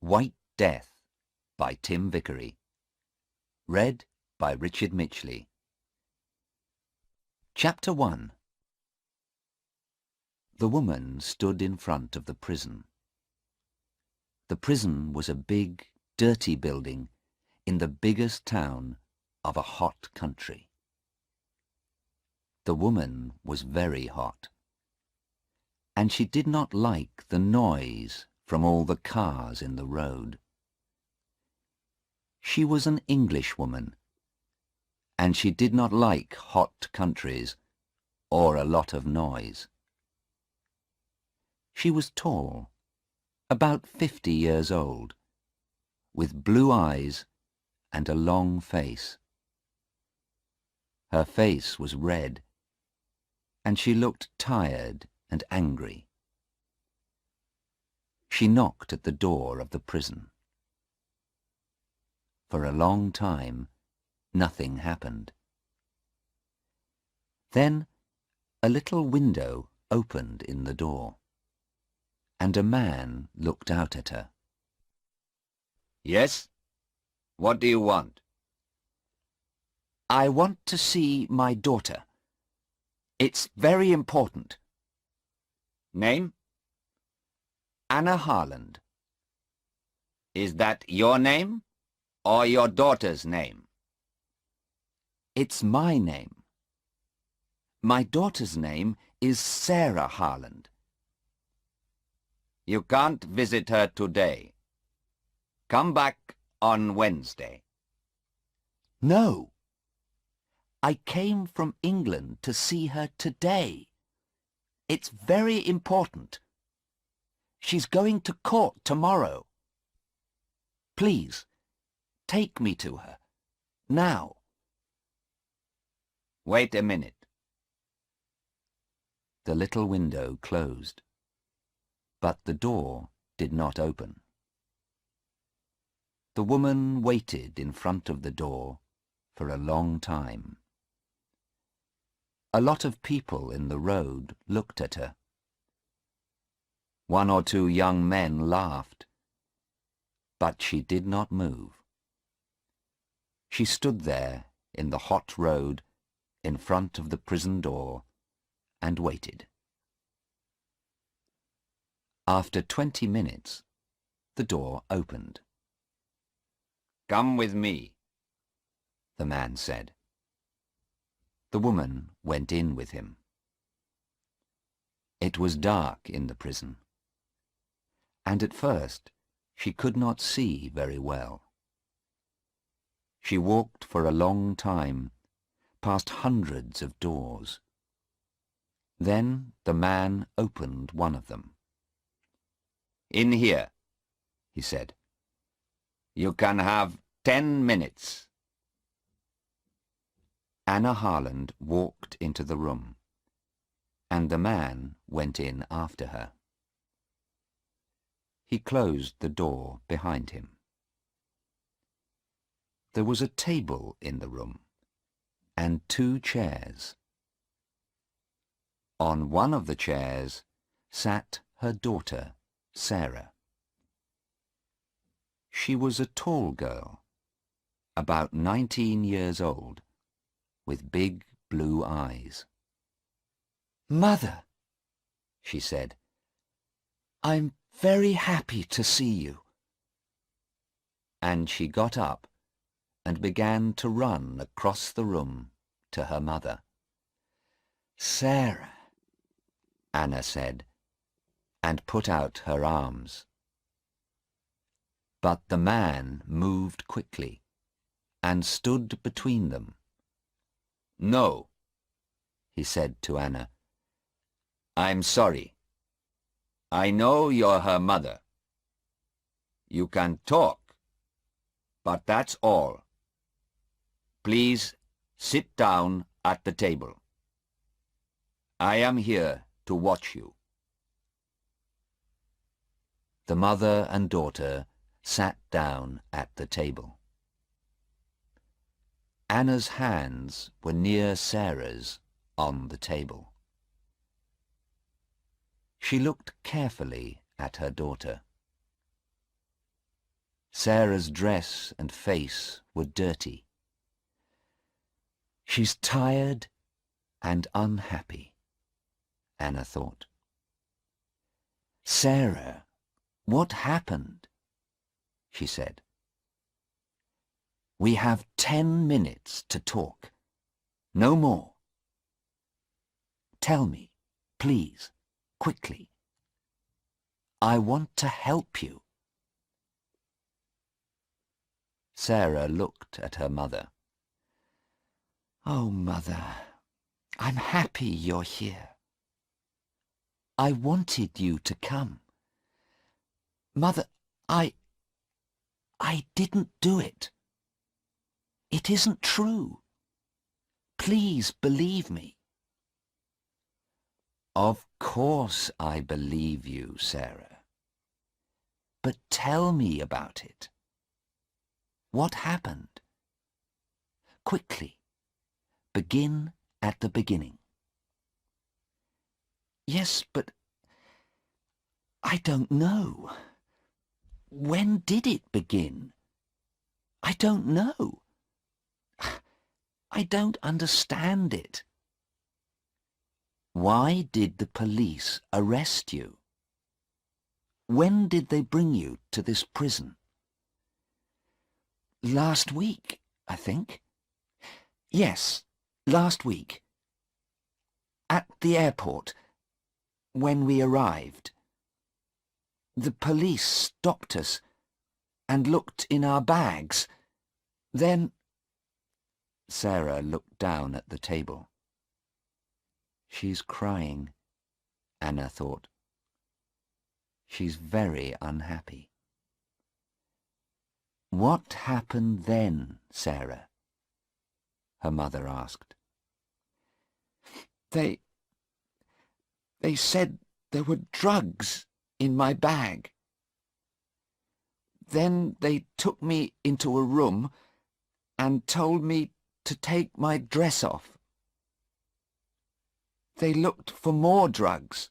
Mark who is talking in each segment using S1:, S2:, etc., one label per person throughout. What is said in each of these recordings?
S1: White Death by Tim Vickery. Read by Richard Mitchley. Chapter 1. The woman stood in front of the prison. The prison was a big, dirty building in the biggest town of a hot country. The woman was very hot, and she did not like the noise from all the cars in the road. She was an Englishwoman, and she did not like hot countries or a lot of noise. She was tall, about 50 years old, with blue eyes and a long face. Her face was red, and she looked tired and angry. She knocked at the door of the prison. For a long time, nothing happened. Then a little window opened in the door, and a man looked out at her.
S2: Yes? What do you want?
S1: I want to see my daughter. It's very important.
S2: Name?
S1: Anna Harland.
S2: Is that your name or your daughter's name?
S1: It's my name. My daughter's name is Sarah Harland.
S2: You can't visit her today. Come back on Wednesday.
S1: No. I came from England to see her today. It's very important. She's going to court tomorrow. Please, take me to her, now.
S2: Wait a minute.
S1: The little window closed, but the door did not open. The woman waited in front of the door for a long time. A lot of people in the road looked at her. One or two young men laughed, but she did not move. She stood there in the hot road in front of the prison door and waited. After 20 minutes, the door opened.
S2: Come with me,
S1: the man said. The woman went in with him. It was dark in the prison, and at first she could not see very well. She walked for a long time, past hundreds of doors. Then the man opened one of them.
S2: In here,
S1: he said.
S2: You can have 10 minutes.
S1: Anna Harland walked into the room, and the man went in after her. He closed the door behind him. There was a table in the room, and 2 chairs. On one of the chairs sat her daughter, Sarah. She was a tall girl, about 19 years old, with big blue eyes. "Mother," she said, "I'm very happy to see you." And she got up and began to run across the room to her mother. "Sarah," Anna said, and put out her arms. But the man moved quickly and stood between them.
S2: No,
S1: he said to Anna.
S2: I'm sorry. I know you're her mother. You can talk, but that's all. Please sit down at the table. I am here to watch you.
S1: The mother and daughter sat down at the table. Anna's hands were near Sarah's on the table. She looked carefully at her daughter. Sarah's dress and face were dirty. She's tired and unhappy, Anna thought. Sarah, what happened? She said. We have 10 minutes to talk. No more. Tell me, please, quickly. I want to help you. Sarah looked at her mother. Oh, Mother, I'm happy you're here. I wanted you to come. Mother, I didn't do it. It isn't true. Please believe me. Of course I believe you, Sarah. But tell me about it. What happened? Quickly. Begin at the beginning. Yes, but I don't know. When did it begin? I don't know. I don't understand it. Why did the police arrest you? When did they bring you to this prison? Last week, I think. Yes, last week. At the airport, when we arrived. The police stopped us and looked in our bags. Then... Sarah looked down at the table. She's crying, Anna thought. She's very unhappy. What happened then, Sarah? Her mother asked. They said there were drugs in my bag. Then they took me into a room and told me to take my dress off. They looked for more drugs,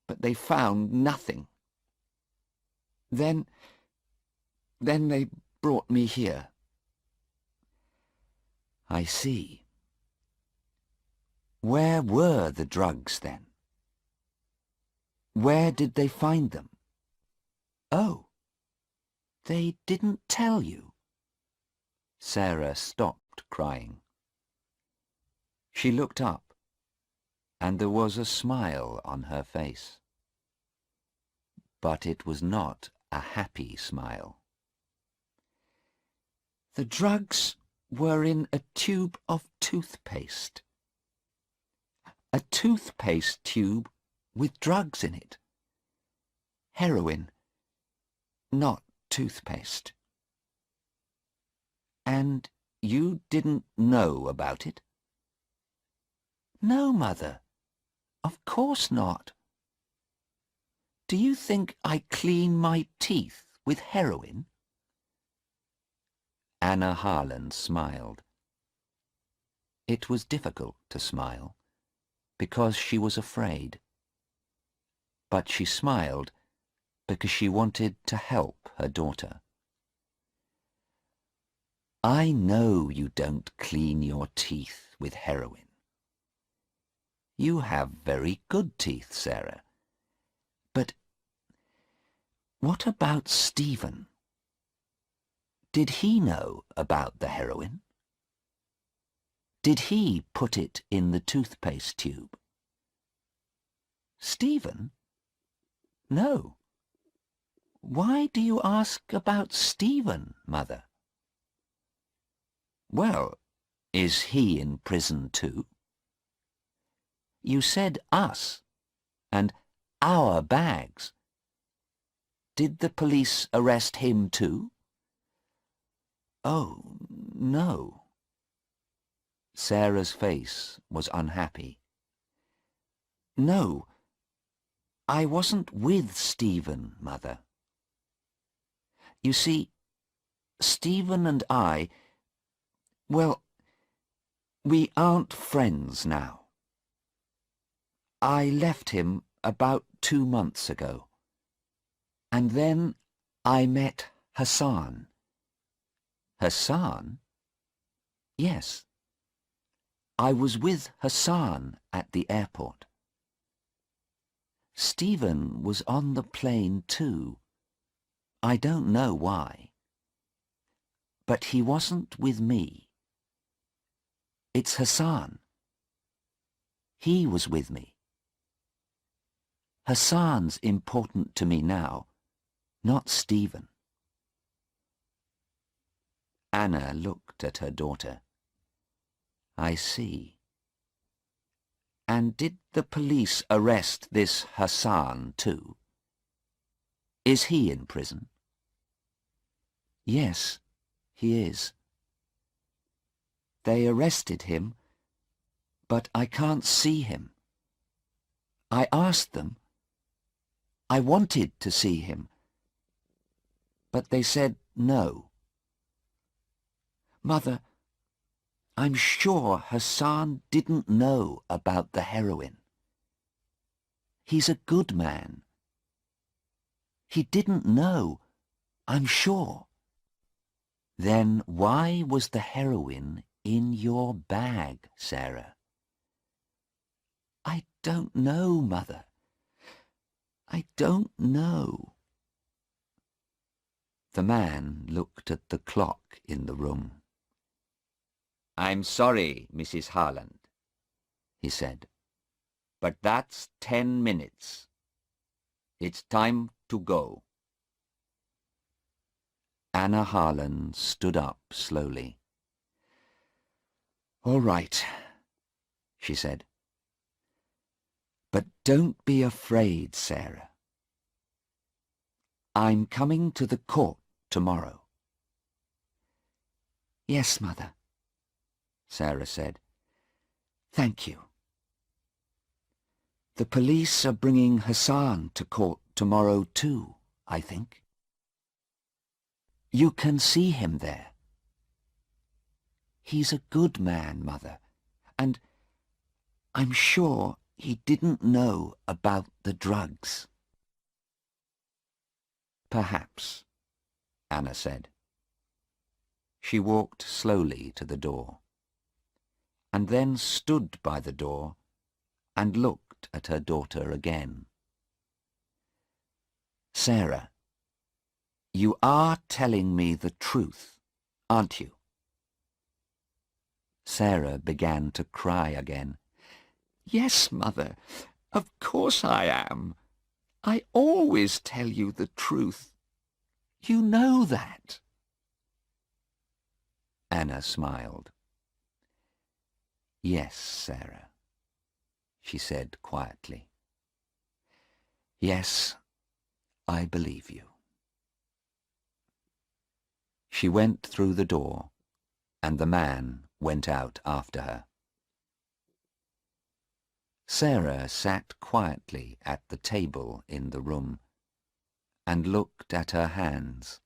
S1: but they found nothing. Then they brought me here. I see. Where were the drugs then? Where did they find them? Oh, they didn't tell you. Sarah stopped crying. She looked up, and there was a smile on her face. But it was not a happy smile. The drugs were in a tube of toothpaste. A toothpaste tube with drugs in it. Heroin, not toothpaste. And you didn't know about it? No, Mother. Of course not. Do you think I clean my teeth with heroin? Anna Harland smiled. It was difficult to smile, because she was afraid. But she smiled because she wanted to help her daughter. I know you don't clean your teeth with heroin. You have very good teeth, Sarah. But what about Stephen? Did he know about the heroin? Did he put it in the toothpaste tube? Stephen? No. Why do you ask about Stephen, Mother? Well, is he in prison too? You said us, and our bags. Did the police arrest him too? Oh, no. Sarah's face was unhappy. No, I wasn't with Stephen, Mother. You see, Stephen and I, well, we aren't friends now. I left him about 2 months ago, and then I met Hassan. Hassan? Yes. I was with Hassan at the airport. Stephen was on the plane too. I don't know why. But he wasn't with me. It's Hassan. He was with me. Hassan's important to me now, not Stephen. Anna looked at her daughter. I see. And did the police arrest this Hassan too? Is he in prison? Yes, he is. They arrested him, but I can't see him. I asked them. I wanted to see him, but they said no. Mother, I'm sure Hassan didn't know about the heroin. He's a good man. He didn't know, I'm sure. Then why was the heroin in your bag, Sarah? I don't know, Mother. I don't know. The man looked at the clock in the room.
S2: I'm sorry, Mrs. Harland,
S1: he said,
S2: but that's 10 minutes. It's time to go.
S1: Anna Harland stood up slowly. All right, she said. But don't be afraid, Sarah. I'm coming to the court tomorrow. Yes, Mother, Sarah said. Thank you. The police are bringing Hassan to court tomorrow too, I think. You can see him there. He's a good man, Mother, and I'm sure he didn't know about the drugs. Perhaps, Anna said. She walked slowly to the door, and then stood by the door and looked at her daughter again. Sarah, you are telling me the truth, aren't you? Sarah began to cry again. Yes, Mother, of course I am. I always tell you the truth. You know that. Anna smiled. Yes, Sarah, she said quietly. Yes, I believe you. She went through the door, and the man went out after her. Sarah sat quietly at the table in the room and looked at her hands.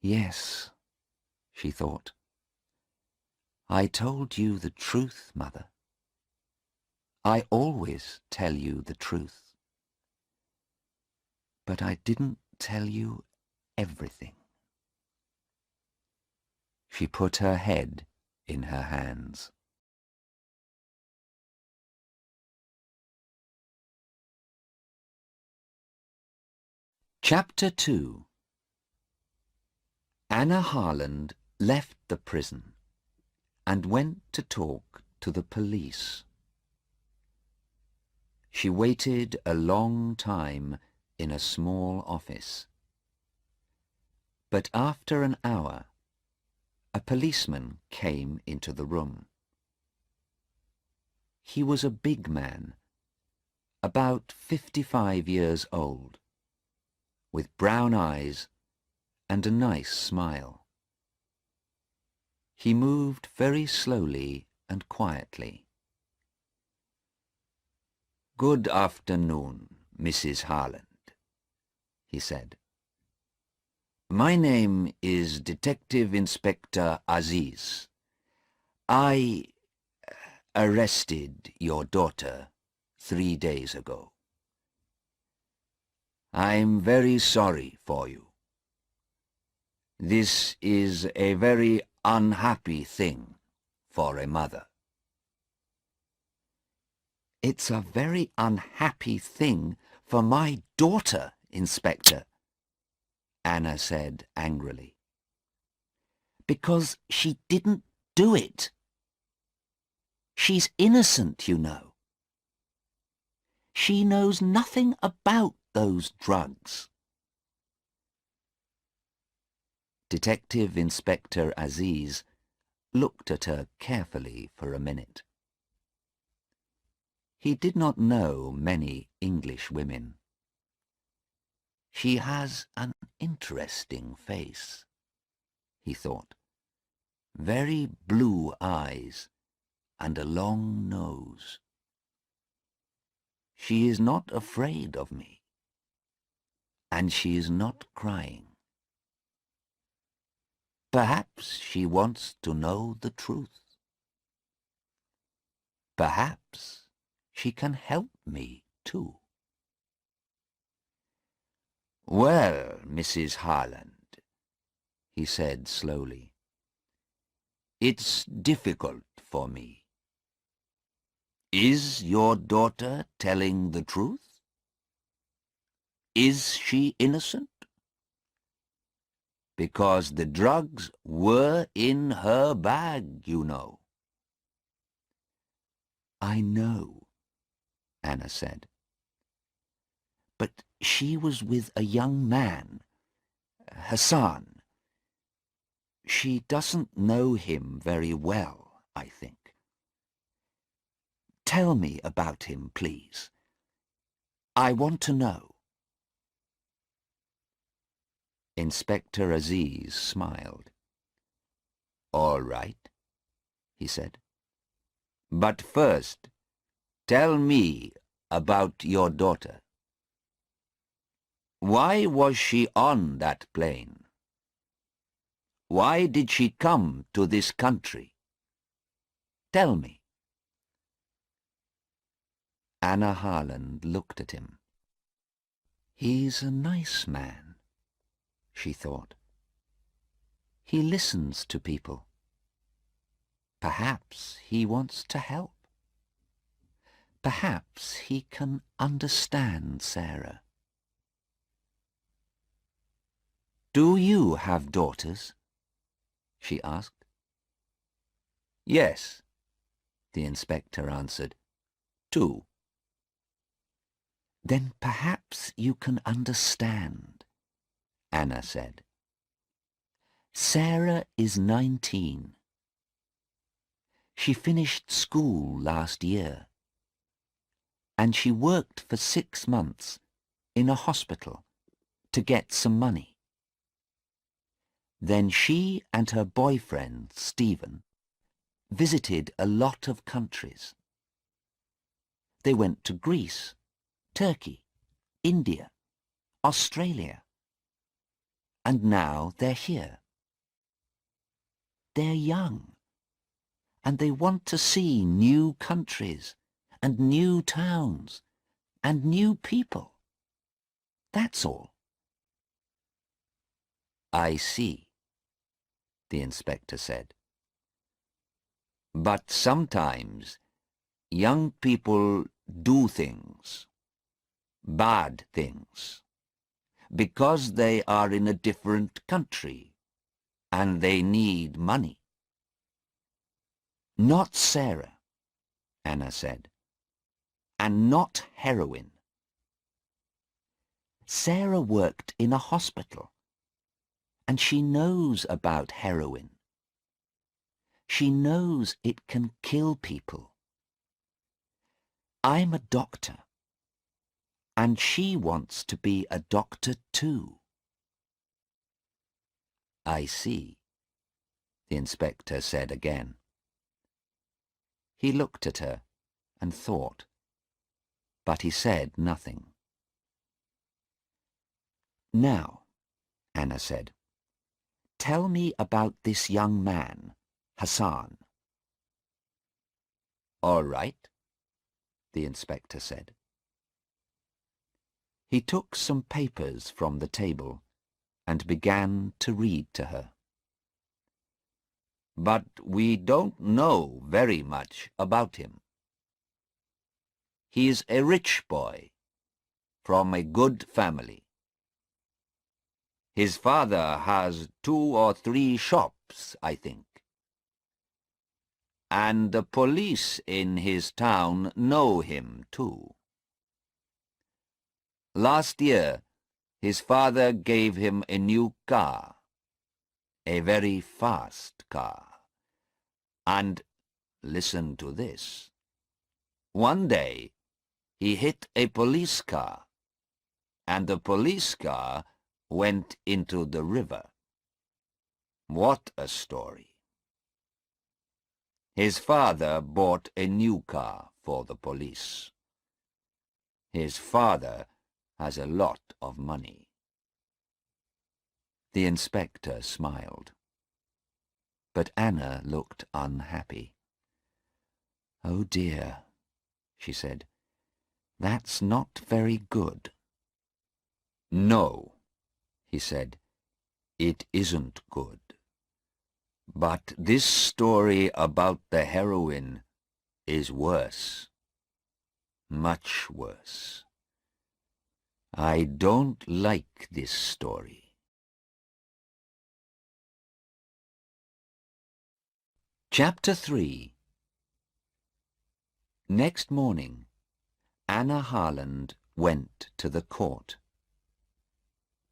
S1: Yes, she thought. I told you the truth, Mother. I always tell you the truth. But I didn't tell you everything. She put her head in her hands. Chapter 2. Anna Harland left the prison and went to talk to the police. She waited a long time in a small office. But after an hour, a policeman came into the room. He was a big man, about 55 years old, with brown eyes and a nice smile. He moved very slowly and quietly. Good afternoon, Mrs. Harland, he said. My name is Detective Inspector Aziz. I arrested your daughter 3 days ago. I'm very sorry for you.
S2: This is a very unhappy thing for a mother.
S1: It's a very unhappy thing for my daughter, Inspector, Anna said angrily. Because she didn't do it. She's innocent, you know. She knows nothing about those drugs. Detective Inspector Aziz looked at her carefully for a minute. He did not know many English women. She has an interesting face, he thought. Very blue eyes and a long nose. She is not afraid of me, and she is not crying. Perhaps she wants to know the truth. Perhaps she can help me, too.
S2: Well, Mrs. Harland, he said slowly, it's difficult for me. Is your daughter telling the truth? Is she innocent? Because the drugs were in her bag, you know.
S1: I know, Anna said. But she was with a young man, Hassan. She doesn't know him very well, I think. Tell me about him, please. I want to know. Inspector Aziz smiled.
S2: All right, he said. But first, tell me about your daughter. Why was she on that plane? Why did she come to this country? Tell me.
S1: Anna Harland looked at him. He's a nice man, she thought. He listens to people. Perhaps he wants to help. Perhaps he can understand Sarah. Do you have daughters? She asked.
S2: Yes, the inspector answered. 2.
S1: Then perhaps you can understand, Anna said. Sarah is 19. She finished school last year, and she worked for 6 months in a hospital to get some money. Then she and her boyfriend, Stephen, visited a lot of countries. They went to Greece, Turkey, India, Australia, and now they're here. They're young, and they want to see new countries and new towns and new people. That's all.
S2: I see, the inspector said. But sometimes young people do things, bad things, because they are in a different country and they need money.
S1: Not Sarah, Anna said, and not heroin. Sarah worked in a hospital, and she knows about heroin. She knows it can kill people. I'm a doctor, and she wants to be a doctor too.
S2: I see, the inspector said again.
S1: He looked at her and thought, but he said nothing. Now, Anna said, tell me about this young man, Hassan.
S2: All right, the inspector said.
S1: He took some papers from the table and began to read to her.
S2: "But we don't know very much about him. He's a rich boy, from a good family. His father has 2 or 3 shops, I think. And the police in his town know him, too. Last year, his father gave him a new car, a very fast car. And, listen to this, one day he hit a police car, and the police car went into the river. What a story. His father bought a new car for the police. His father has a lot of money."
S1: The inspector smiled. But Anna looked unhappy. "Oh dear," she said, "that's not very good."
S2: "No," he said, "it isn't good. But this story about the heroine is worse. Much worse. I don't like this story."
S1: Chapter 3. Next morning, Anna Harland went to the court.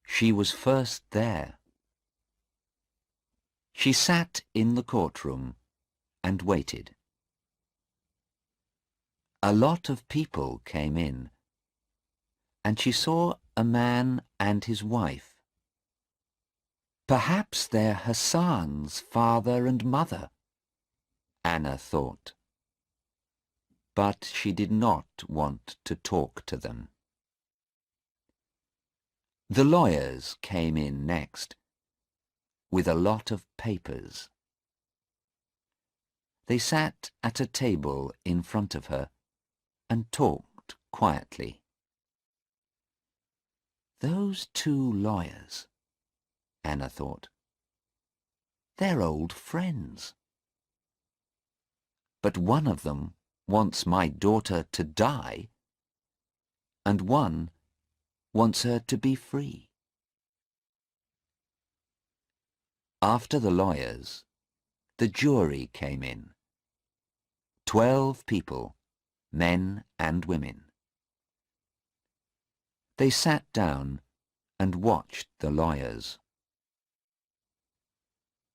S1: She was first there. She sat in the courtroom and waited. A lot of people came in, and she saw a man and his wife. Perhaps they're Hassan's father and mother, Anna thought. But she did not want to talk to them. The lawyers came in next, with a lot of papers. They sat at a table in front of her and talked quietly. Those 2 lawyers, Anna thought. They're old friends. But one of them wants my daughter to die, and one wants her to be free. After the lawyers, the jury came in. 12 people, men and women. They sat down and watched the lawyers.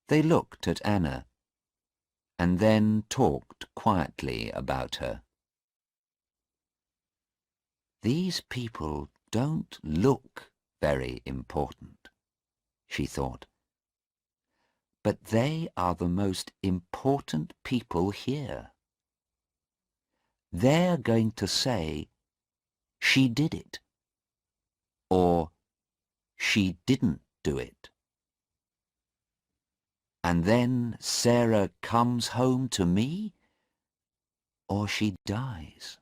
S1: They looked at Anna and then talked quietly about her. These people don't look very important, she thought. But they are the most important people here. They're going to say, she did it, or she didn't do it. And then Sarah comes home to me, or she dies.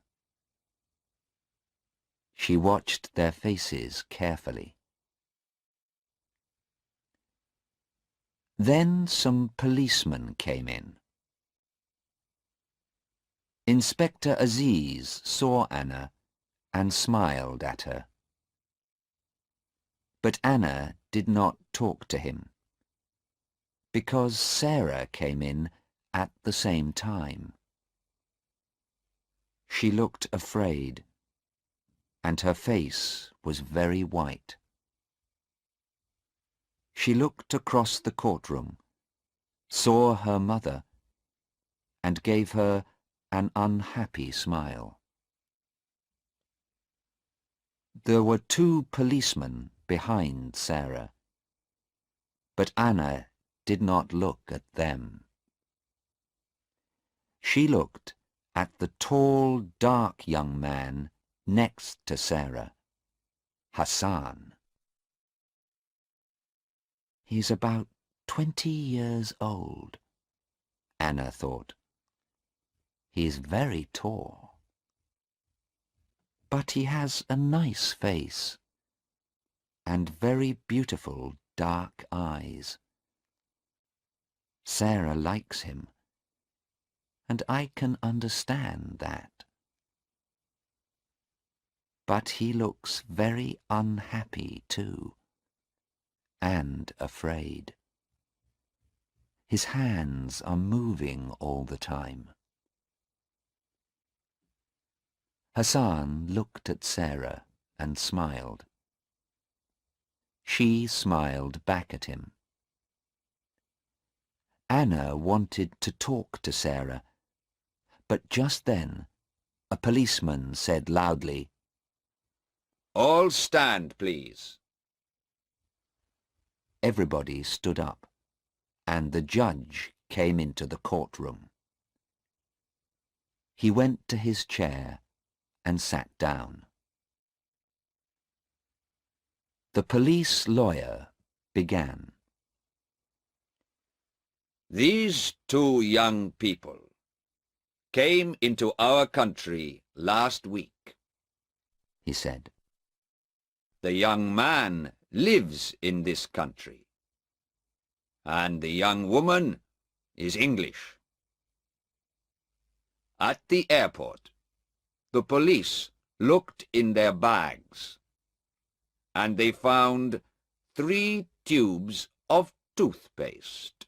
S1: She watched their faces carefully. Then some policemen came in. Inspector Aziz saw Anna and smiled at her. But Anna did not talk to him, because Sarah came in at the same time. She looked afraid, and her face was very white. She looked across the courtroom, saw her mother, and gave her an unhappy smile. There were 2 policemen behind Sarah, but Anna did not look at them. She looked at the tall, dark young man next to Sarah, Hassan. He's about 20 years old, Anna thought. He's very tall. But he has a nice face and very beautiful dark eyes. Sarah likes him, and I can understand that. But he looks very unhappy too, and afraid. His hands are moving all the time. Hassan looked at Sarah and smiled. She smiled back at him. Anna wanted to talk to Sarah, but just then a policeman said loudly,
S2: "All stand, please."
S1: Everybody stood up, and the judge came into the courtroom. He went to his chair and sat down. The police lawyer began.
S2: These two young people came into our country last week,
S1: he said.
S2: The young man lives in this country, and the young woman is English. At the airport, the police looked in their bags, and they found 3 tubes of toothpaste.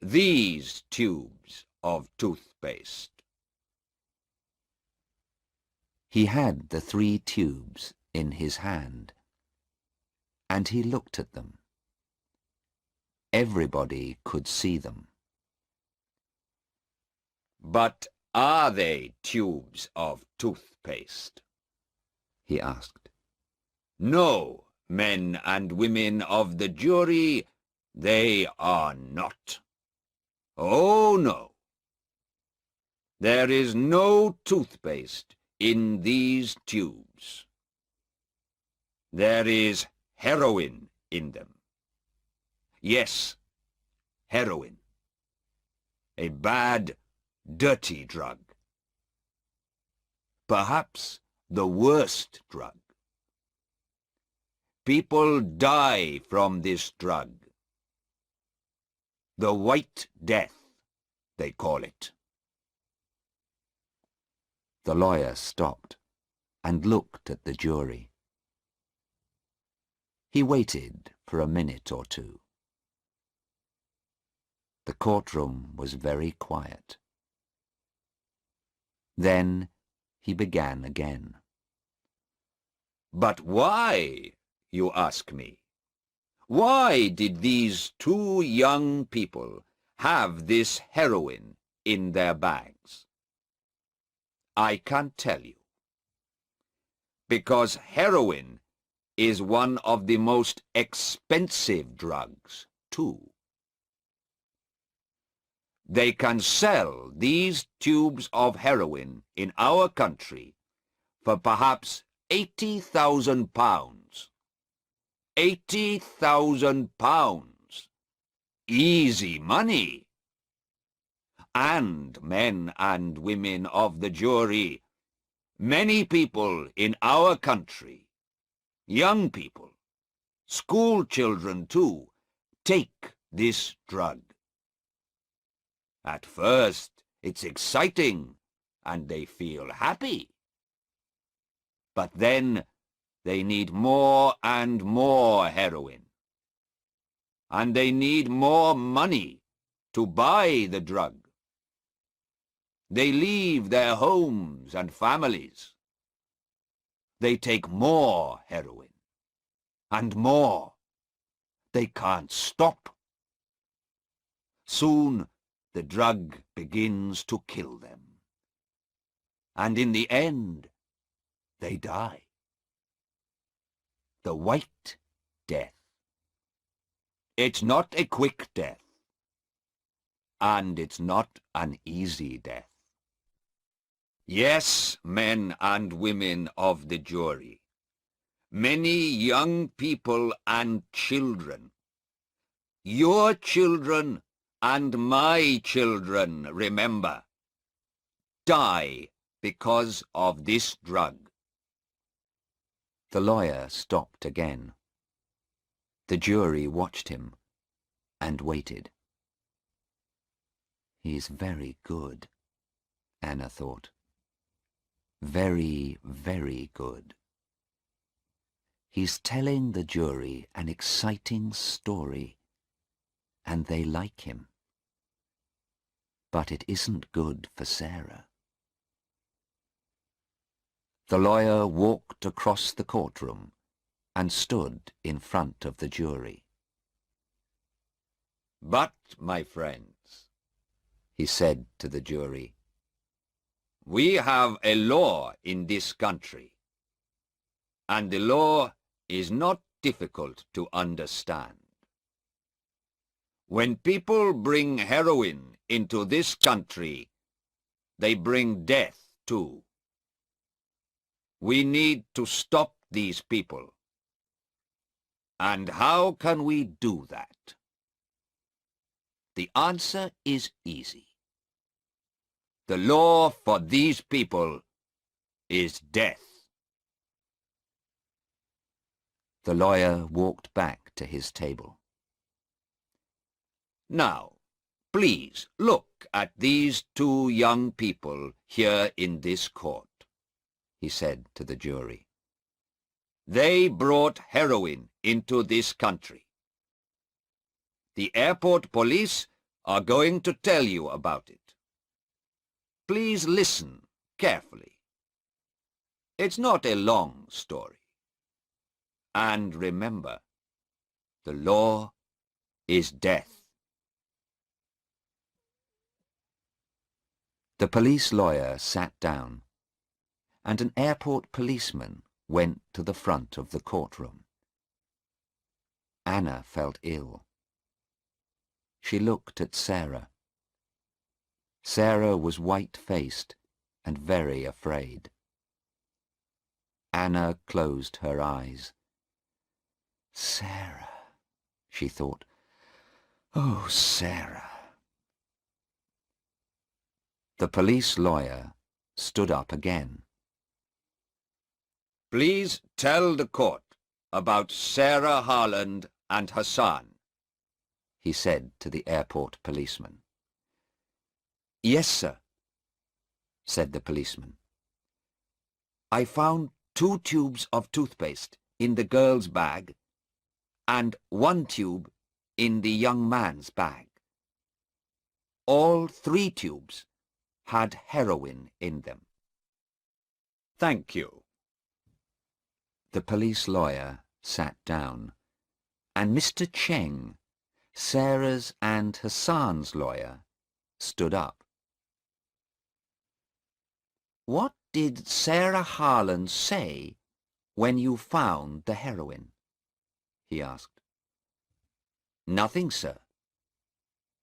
S2: These tubes of toothpaste.
S1: He had the 3 tubes in his hand, and he looked at them. Everybody could see them.
S2: But are they tubes of toothpaste?
S1: He asked.
S2: No, men and women of the jury, they are not. Oh, no. There is no toothpaste in these tubes. There is heroin in them. Yes, heroin. A bad, dirty drug. Perhaps the worst drug. People die from this drug. The White Death, they call it.
S1: The lawyer stopped and looked at the jury. He waited for a minute or two. The courtroom was very quiet. Then he began again.
S2: But why, you ask me? Why did these two young people have this heroin in their bags? I can't tell you. Because heroin is one of the most expensive drugs, too. They can sell these tubes of heroin in our country for perhaps £80,000. £80,000. Easy money. And men and women of the jury, many people in our country, young people, school children too, take this drug. At first, it's exciting, and they feel happy. But then they need more and more heroin. And they need more money to buy the drug. They leave their homes and families. They take more heroin. And more. They can't stop. Soon the drug begins to kill them. And in the end, they die. The White Death. It's not a quick death. And it's not an easy death. Yes, men and women of the jury, many young people and children, your children and my children, remember, die because of this drug.
S1: The lawyer stopped again. The jury watched him and waited. He's very good, Anna thought. Very, very good. He's telling the jury an exciting story, and they like him. But it isn't good for Sarah. The lawyer walked across the courtroom and stood in front of the jury.
S2: "But, my friends," he said to the jury, "we have a law in this country, and the law is not difficult to understand. When people bring heroin into this country, they bring death too. We need to stop these people. And how can we do that? The answer is easy. The law for these people is death."
S1: The lawyer walked back to his table.
S2: "Now, please look at these two young people here in this court," he said to the jury. "They brought heroin into this country. The airport police are going to tell you about it. Please listen carefully. It's not a long story. And remember, the law is death."
S1: The police lawyer sat down, and an airport policeman went to the front of the courtroom. Anna felt ill. She looked at Sarah. Sarah was white-faced and very afraid. Anna closed her eyes. Sarah, she thought. Oh, Sarah. The police lawyer stood up again.
S2: "Please tell the court about Sarah Harland and Hassan,"
S1: he said to the airport policeman.
S2: "Yes, sir," said the policeman. "I found 2 tubes of toothpaste in the girl's bag and 1 tube in the young man's bag. All 3 tubes had heroin in them." "Thank you."
S1: The police lawyer sat down, and Mr. Cheng, Sarah's and Hassan's lawyer, stood up. "What did Sarah Harland say when you found the heroin?" he asked. "Nothing, sir.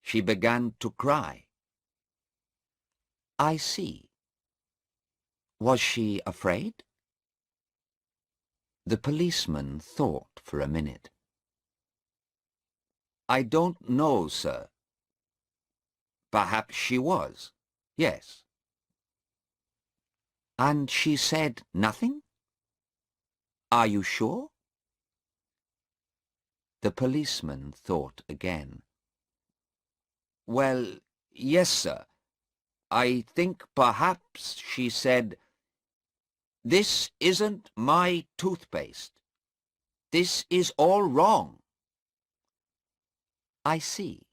S1: She began to cry." "I see. Was she afraid?" The policeman thought for a minute.
S2: "I don't know, sir. Perhaps she was, yes."
S1: "And she said nothing? Are you sure?" The policeman thought again.
S2: "Well, yes, sir. I think perhaps she said, 'This isn't my toothpaste. This is all wrong.'"
S1: "I see.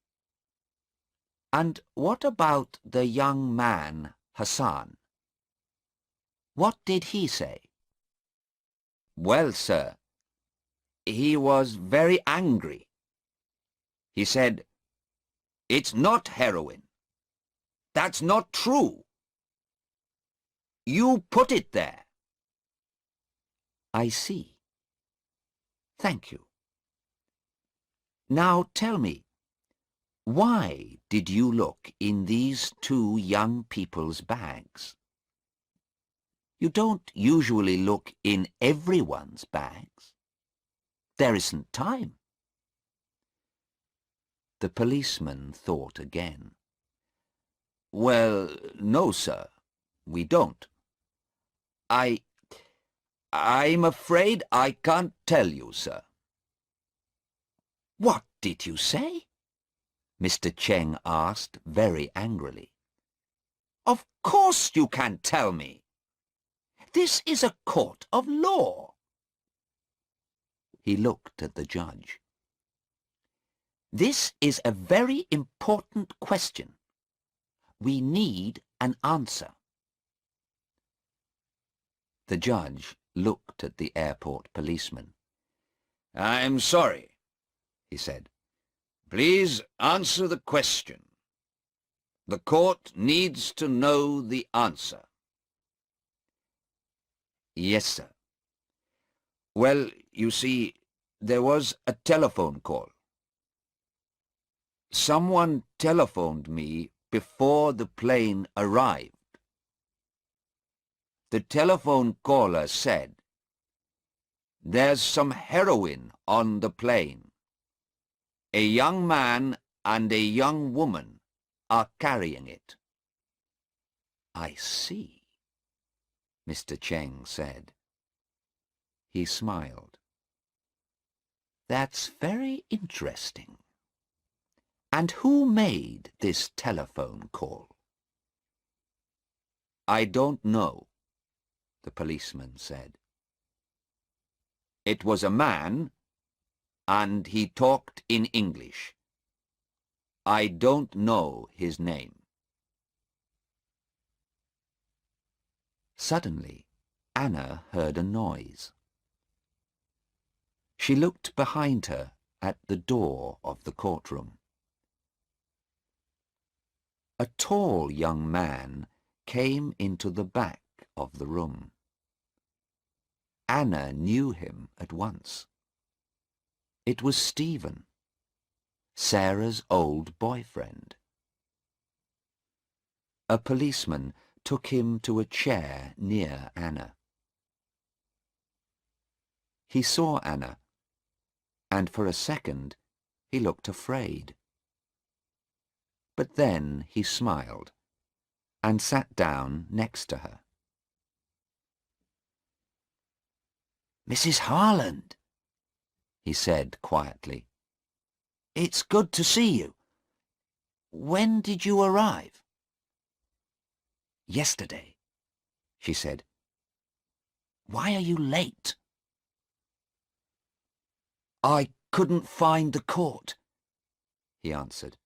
S1: And what about the young man, Hassan? What did he say?"
S2: "Well, sir, he was very angry. He said, 'It's not heroin. That's not true. You put it there.'"
S1: "I see. Thank you. Now tell me, why did you look in these 2 young people's bags? You don't usually look in everyone's bags. There isn't time." The policeman thought again.
S2: "Well, no, sir, we don't. I'm afraid I can't tell you, sir." What did you say? Mr. Cheng asked very angrily. Of course you can tell me. This is a court of law. He looked at the judge. This is a very important question. We need an answer. The judge looked at the airport policeman. I'm sorry, he said. Please answer the question. The court needs to know the answer. Yes, sir. Well, you see, there was a telephone call. Someone telephoned me before the plane arrived. The telephone caller said, "There's some heroin on the plane. A young man and a young woman are carrying it." I see, Mr. Cheng said. He smiled. That's very interesting. And who made this telephone call? I don't know, the policeman said. It was a man, and he talked in English. I don't know his name. Suddenly, Anna heard a noise. She looked behind her at the door of the courtroom. A tall young man came into the back of the room. Anna knew him at once. It was Stephen, Sarah's old boyfriend. A policeman took him to a chair near Anna. He saw Anna, and for a second he looked afraid. But then he smiled and sat down next to her. Mrs. Harland, he said quietly, it's good to see you. When did you arrive? Yesterday, she said. Why are you late? I couldn't find the court, he answered.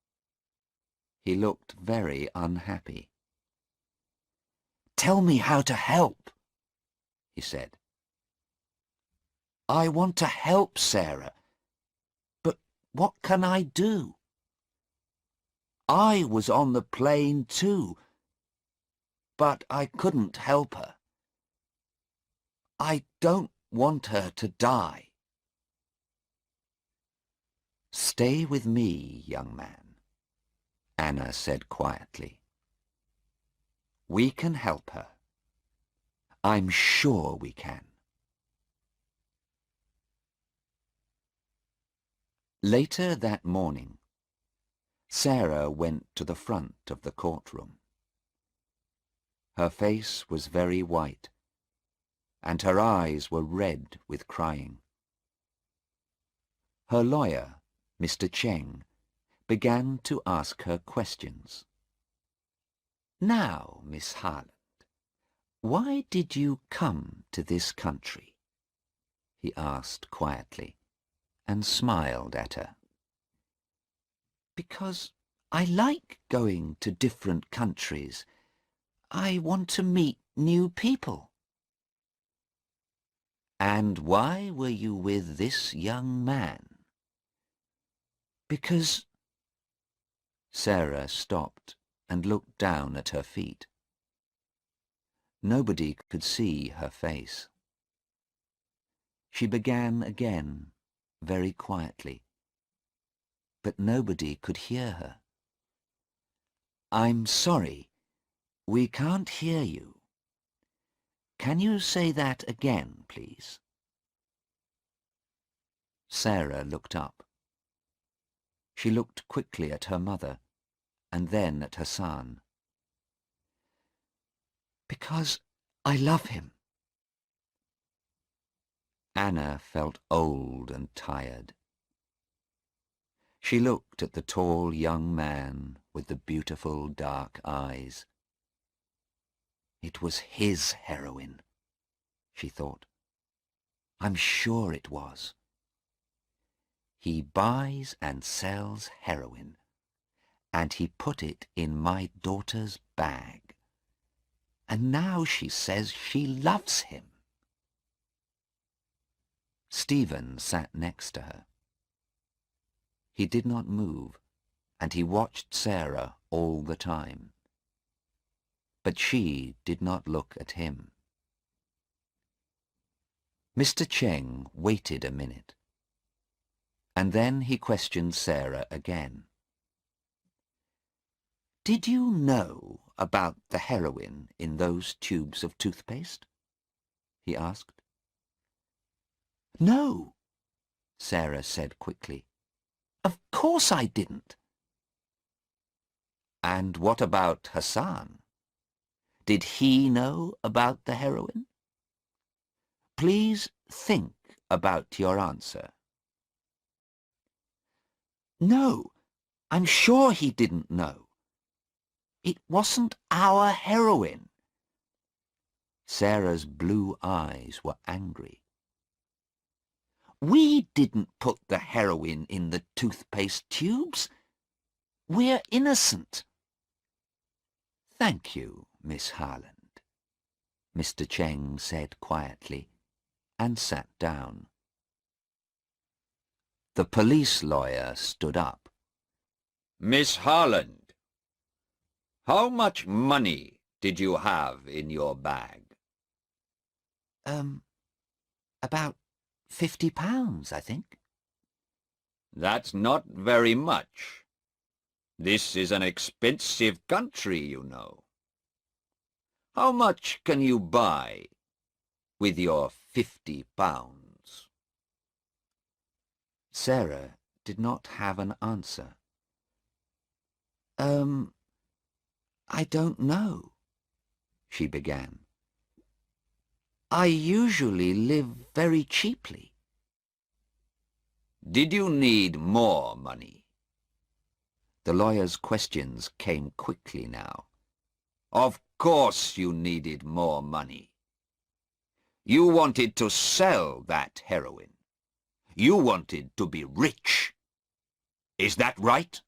S2: He looked very unhappy. Tell me how to help, he said. I want to help Sarah, but what can I do? I was on the plane too, but I couldn't help her. I don't want her to die. Stay with me, young man, Anna said quietly. We can help her. I'm sure we can. Later that morning, Sarah went to the front of the courtroom. Her face was very white, and her eyes were red with crying. Her lawyer, Mr. Cheng, began to ask her questions. Now, Miss Harland, why did you come to this country? He asked quietly, and smiled at her. Because I like going to different countries. I want to meet new people. And why were you with this young man? Because... Sarah stopped and looked down at her feet. Nobody could see her face. She began again, very quietly, but nobody could hear her. I'm sorry, we can't hear you. Can you say that again, please? Sarah looked up. She looked quickly at her mother, and then at Hassan. Because I love him. Anna felt old and tired.
S1: She looked at the tall young man with the beautiful dark eyes. It was his heroin, she thought. I'm sure it was. He buys and sells heroin, and he put it in my daughter's bag. And now she says she loves him. Stephen sat next to her. He did not move, and he watched Sarah all the time. But she did not look at him. Mr. Cheng waited a minute, and then he questioned Sarah again. Did you know about the heroin in those tubes of toothpaste? He asked. No, Sarah said quickly. Of course I didn't. And what about Hassan? Did he know about the heroin? Please think about your answer. No, I'm sure he didn't know. It wasn't our heroin. Sarah's blue eyes were angry. We didn't put the heroin in the toothpaste tubes. We're innocent. Thank you, Miss Harland, Mr. Cheng said quietly, and sat down. The police lawyer stood up.
S2: Miss Harland, how much money did you have in your bag?
S1: About £50, I think.
S2: That's not very much. This is an expensive country, you know. How much can you buy with your £50?
S1: Sarah did not have an answer. I don't know, she began. I usually live very cheaply.
S2: Did you need more money?
S1: The lawyer's questions came quickly now.
S2: Of course you needed more money. You wanted to sell that heroin. You wanted to be rich. Is that right?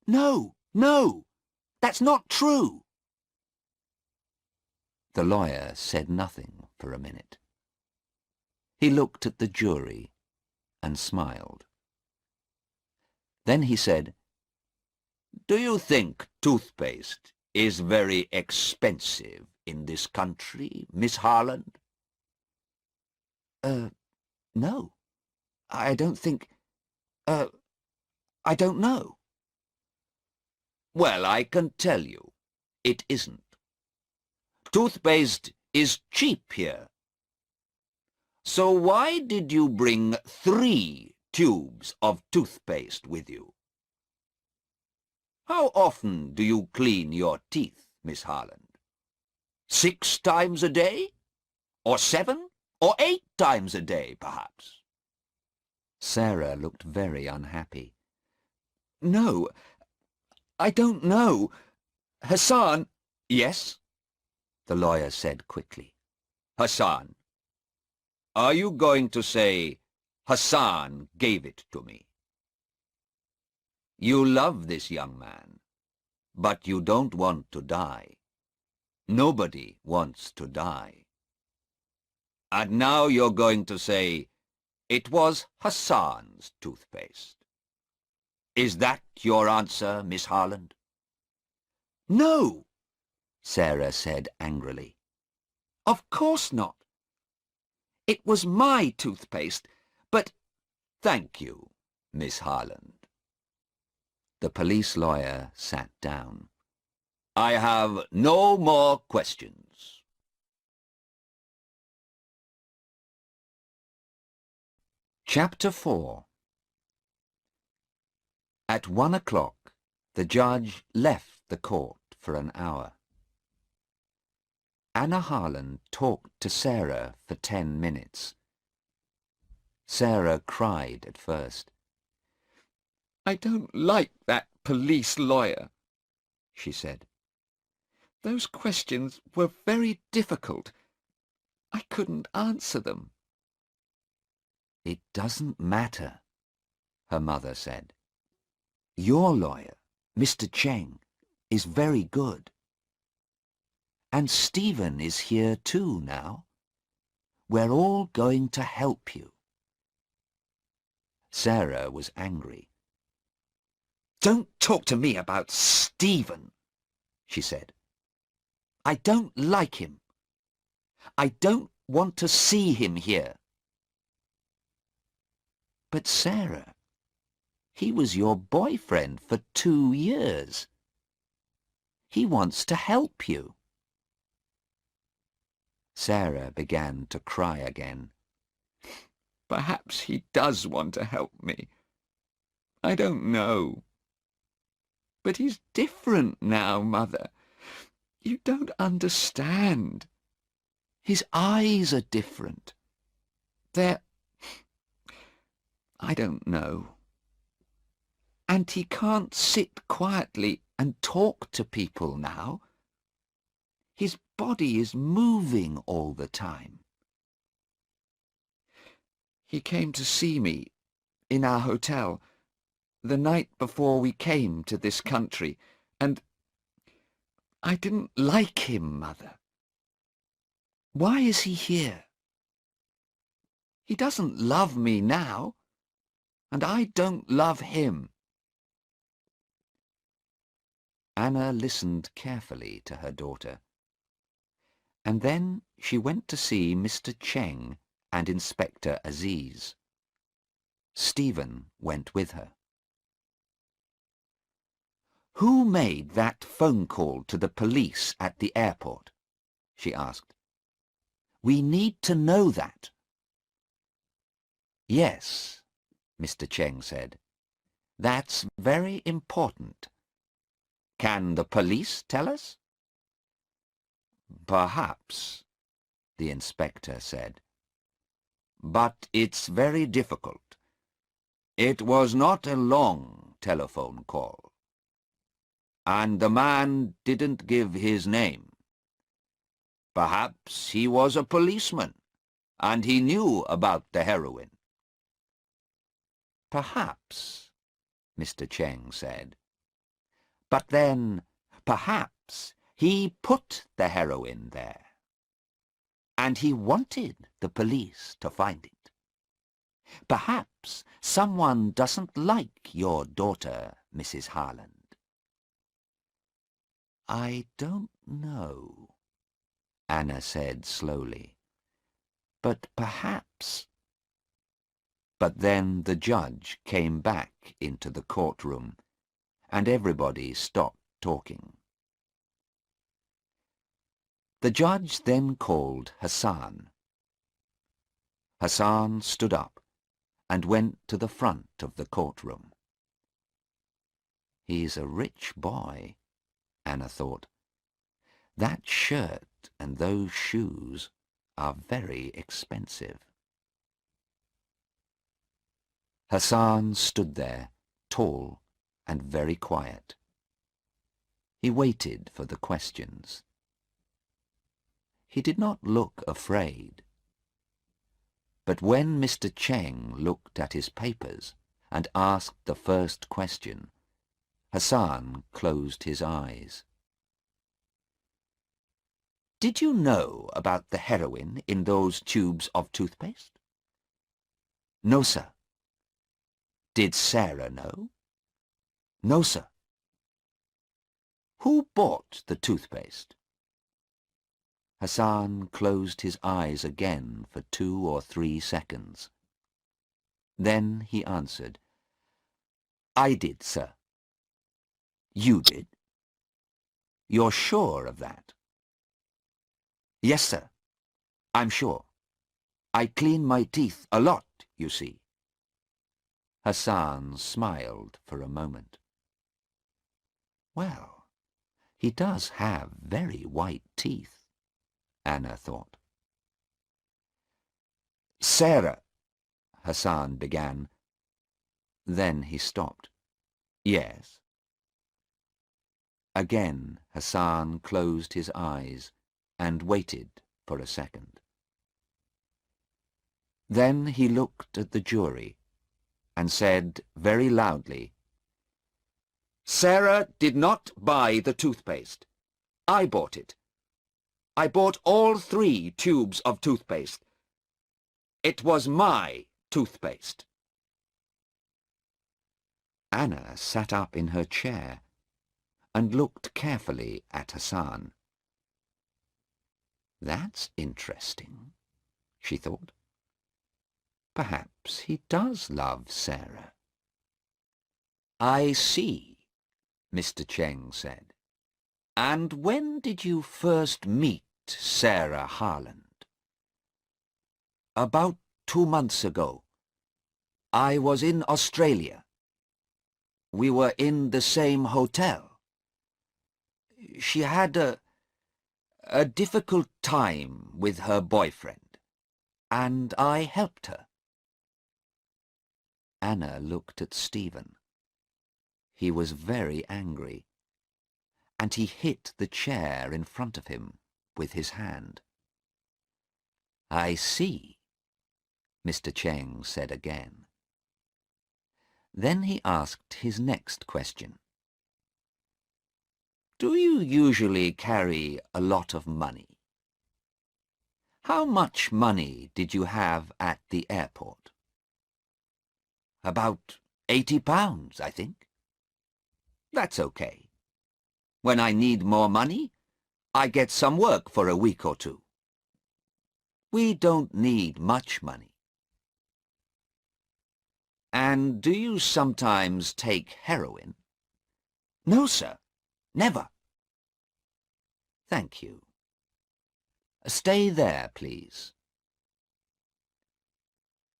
S1: No, that's not true. The lawyer said nothing for a minute. He looked at the jury and smiled. Then he said,
S2: Do you think toothpaste is very expensive in this country, Miss Harland?
S1: No. I don't think... I don't know.
S2: Well, I can tell you, it isn't. Toothpaste is cheap here. So why did you bring 3 tubes of toothpaste with you? How often do you clean your teeth, Miss Harland? 6 times a day? Or 7? Or 8 times a day, perhaps?
S1: Sarah looked very unhappy. No, I don't know. Hassan...
S2: Yes?
S1: The lawyer said quickly.
S2: Hassan. Are you going to say, Hassan gave it to me? You love this young man, but you don't want to die. Nobody wants to die. And now you're going to say, it was Hassan's toothpaste. Is that your answer, Miss Harland?
S1: No, Sarah said angrily. Of course not. It was my toothpaste, but...
S2: Thank you, Miss Harland.
S1: The police lawyer sat down.
S2: I have no more questions.
S1: Chapter 4. At 1 o'clock, the judge left the court for an hour. Anna Harland talked to Sarah for 10 minutes. Sarah cried at first.
S3: I don't like that police lawyer, she said. Those questions were very difficult. I couldn't answer them.
S1: It doesn't matter, her mother said. Your lawyer, Mr. Cheng, is very good. And Stephen is here too now. We're all going to help you. Sarah was angry. Don't talk to me about Stephen, she said. I don't like him. I don't want to see him here. But Sarah, he was your boyfriend for 2 years. He wants to help you. Sarah began to cry again.
S3: Perhaps he does want to help me. I don't know. But he's different now, Mother. You don't understand.
S1: His eyes are different.
S3: I don't know.
S1: And he can't sit quietly and talk to people now. His body is moving all the time.
S3: He came to see me in our hotel the night before we came to this country, and I didn't like him, Mother.
S1: Why is he here?
S3: He doesn't love me now, and I don't love him.
S1: Anna listened carefully to her daughter, and then she went to see Mr. Cheng and Inspector Aziz. Stephen went with her. Who made that phone call to the police at the airport? She asked. We need to know that. Yes, Mr. Cheng said. That's very important. Can the police tell us? Perhaps, the inspector said. But it's very difficult. It was not a long telephone call. And the man didn't give his name. Perhaps he was a policeman, and he knew about the heroin. Perhaps, Mr. Cheng said. But then, perhaps, he put the heroin there. And he wanted the police to find it. Perhaps someone doesn't like your daughter, Mrs. Harland. I don't know, Anna said slowly. But perhaps... But then the judge came back into the courtroom, and everybody stopped talking. The judge then called Hassan. Hassan stood up and went to the front of the courtroom. He's a rich boy, Anna thought. That shirt and those shoes are very expensive. Hassan stood there, tall and very quiet. He waited for the questions. He did not look afraid. But when Mr. Cheng looked at his papers and asked the first question, Hassan closed his eyes. Did you know about the heroin in those tubes of toothpaste? No, sir. Did Sarah know? No, sir. Who bought the toothpaste? Hassan closed his eyes again for 2 or 3 seconds. Then he answered, I did, sir. You did? You're sure of that? Yes, sir. I'm sure. I clean my teeth a lot, you see. Hassan smiled for a moment. Well, he does have very white teeth, Anna thought. Sarah, Hassan began. Then he stopped.
S2: Yes.
S1: Again Hassan closed his eyes and waited for a second. Then he looked at the jury and said very loudly,
S3: Sarah did not buy the toothpaste. I bought it. I bought all 3 tubes of toothpaste. It was my toothpaste.
S1: Anna sat up in her chair and looked carefully at Hassan. That's interesting, she thought. Perhaps he does love Sarah.
S2: I see, Mr. Cheng said. And when did you first meet Sarah Harland?
S1: About 2 months ago. I was in Australia. We were in the same hotel. She had a difficult time with her boyfriend, and I helped her. Anna looked at Stephen. He was very angry, and he hit the chair in front of him with his hand. I see, Mr. Cheng said again. Then he asked his next question. Do you usually carry a lot of money? How much money did you have at the airport? About £80, I think. That's okay. When I need more money, I get some work for a week or 2. We don't need much money. And do you sometimes take heroin? No, sir. Never. Thank you. Stay there, please.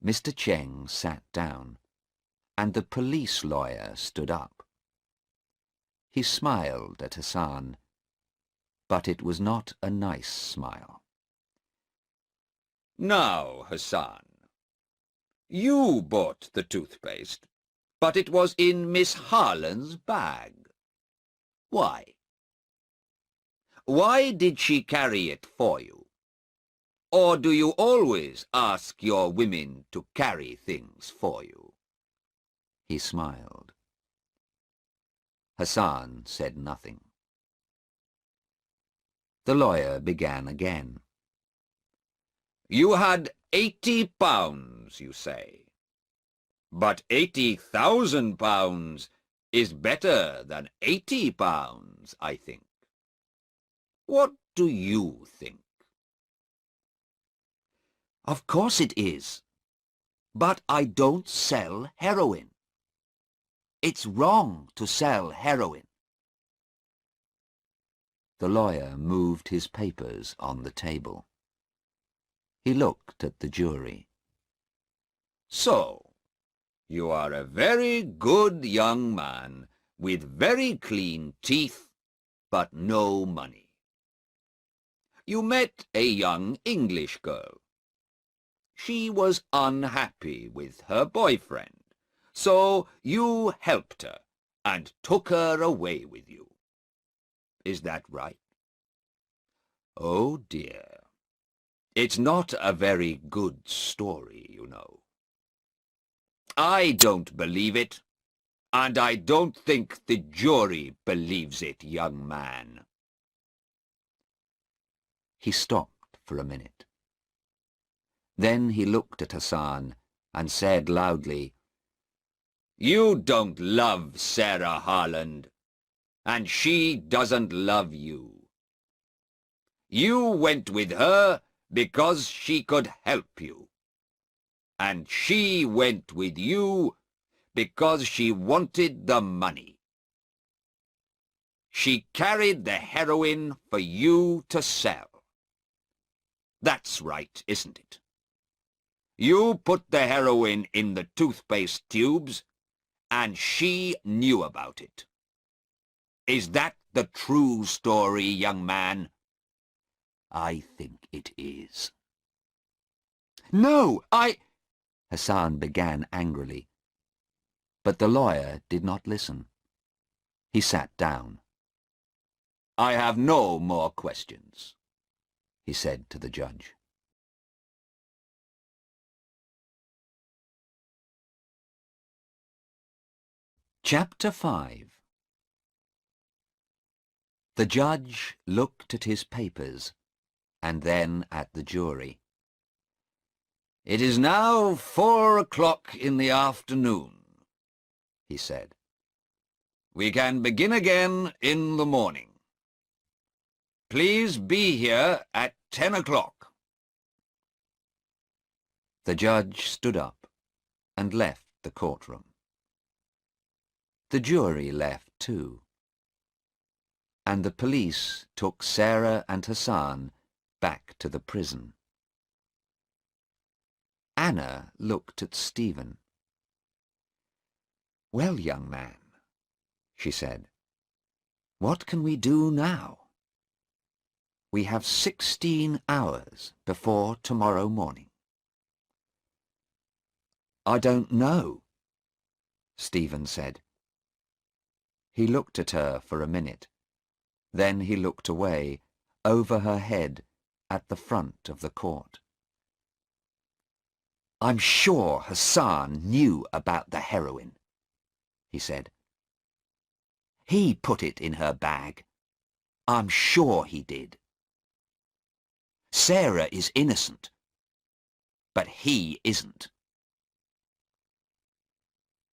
S1: Mr. Cheng sat down, and the police lawyer stood up. He smiled at Hassan, but it was not a nice smile.
S3: Now, Hassan, you bought the toothpaste, but it was in Miss Harland's bag. Why? Why did she carry it for you? Or do you always ask your women to carry things for you?
S1: He smiled. Hassan said nothing. The lawyer began again.
S3: You had £80, you say. But £80,000 is better than £80, I think. What do you think?
S1: Of course it is. But I don't sell heroin. It's wrong to sell heroin. The lawyer moved his papers on the table. He looked at the jury.
S3: So, you are a very good young man with very clean teeth, but no money. You met a young English girl. She was unhappy with her boyfriend, so you helped her and took her away with you. Is that right? Oh dear. It's not a very good story, you know. I don't believe it, and I don't think the jury believes it, young man.
S1: He stopped for a minute. Then he looked at Hassan and said loudly,
S3: You don't love Sarah Harland, and she doesn't love you. You went with her because she could help you, and she went with you because she wanted the money. She carried the heroin for you to sell. That's right, isn't it? You put the heroin in the toothpaste tubes, and she knew about it. Is that the true story, young man?
S1: I think it is.
S3: No,
S1: Hassan began angrily, but the lawyer did not listen. He sat down.
S3: "I have no more questions,"
S1: he said to the judge. Chapter 5. The judge looked at his papers and then at the jury.
S3: "It is now 4 o'clock in the afternoon," he said. "We can begin again in the morning. Please be here at 10 o'clock.
S1: The judge stood up and left the courtroom. The jury left too, and the police took Sarah and Hassan back to the prison. Anna looked at Stephen. "Well, young man," she said, "what can we do now? We have 16 hours before tomorrow morning." "I don't know," Stephen said. He looked at her for a minute. Then he looked away, over her head, at the front of the court. "I'm sure Hassan knew about the heroin," he said. "He put it in her bag. I'm sure he did. Sarah is innocent, but he isn't."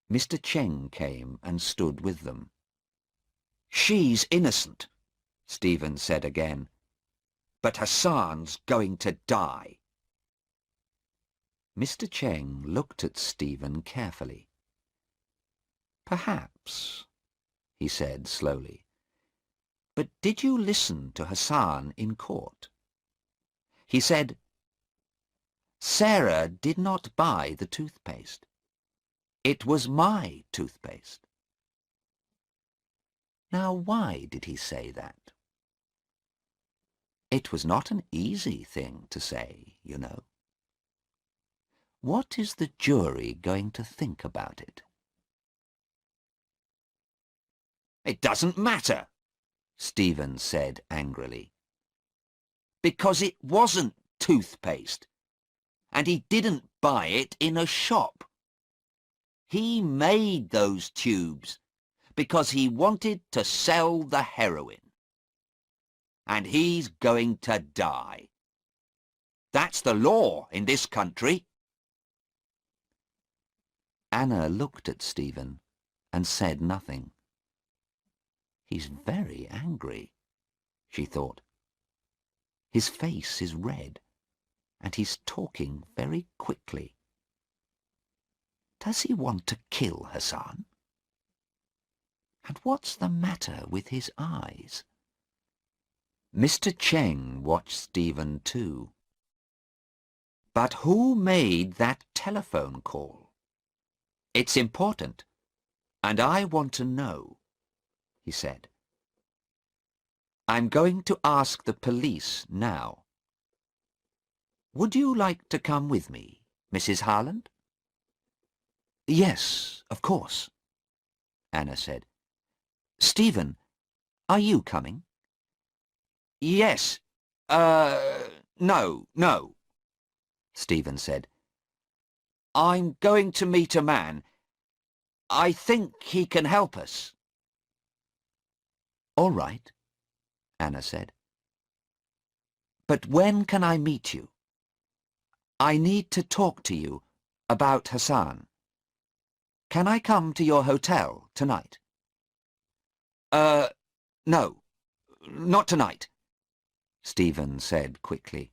S1: Mr. Cheng came and stood with them. "She's innocent," Stephen said again, "but Hassan's going to die." Mr. Cheng looked at Stephen carefully. "Perhaps," he said slowly. "But did you listen to Hassan in court? He said, 'Sarah did not buy the toothpaste. It was my toothpaste.' Now, why did he say that? It was not an easy thing to say, you know. What is the jury going to think about it?"
S3: "It doesn't matter,"
S1: Stephen said angrily.
S3: "because it wasn't toothpaste, and he didn't buy it in a shop. He made those tubes because he wanted to sell the heroin. And he's going to die. That's the law in this country."
S1: Anna looked at Stephen and said nothing. "He's very angry," she thought. "His face is red, and he's talking very quickly. Does he want to kill Hassan? And what's the matter with his eyes?" Mr. Cheng watched Stephen too. "But who made that telephone call? It's important, and I want to know," he said. "I'm going to ask the police now. Would you like to come with me, Mrs. Harland?" "Yes, of course," Anna said. "Stephen, are you coming?"
S3: "Yes. No,"
S1: Stephen said.
S3: "I'm going to meet a man. I think he can help us."
S1: "All right," Anna said. "But when can I meet you? I need to talk to you about Hassan. Can I come to your hotel tonight?"
S3: No, not tonight,"
S1: Stephen said quickly.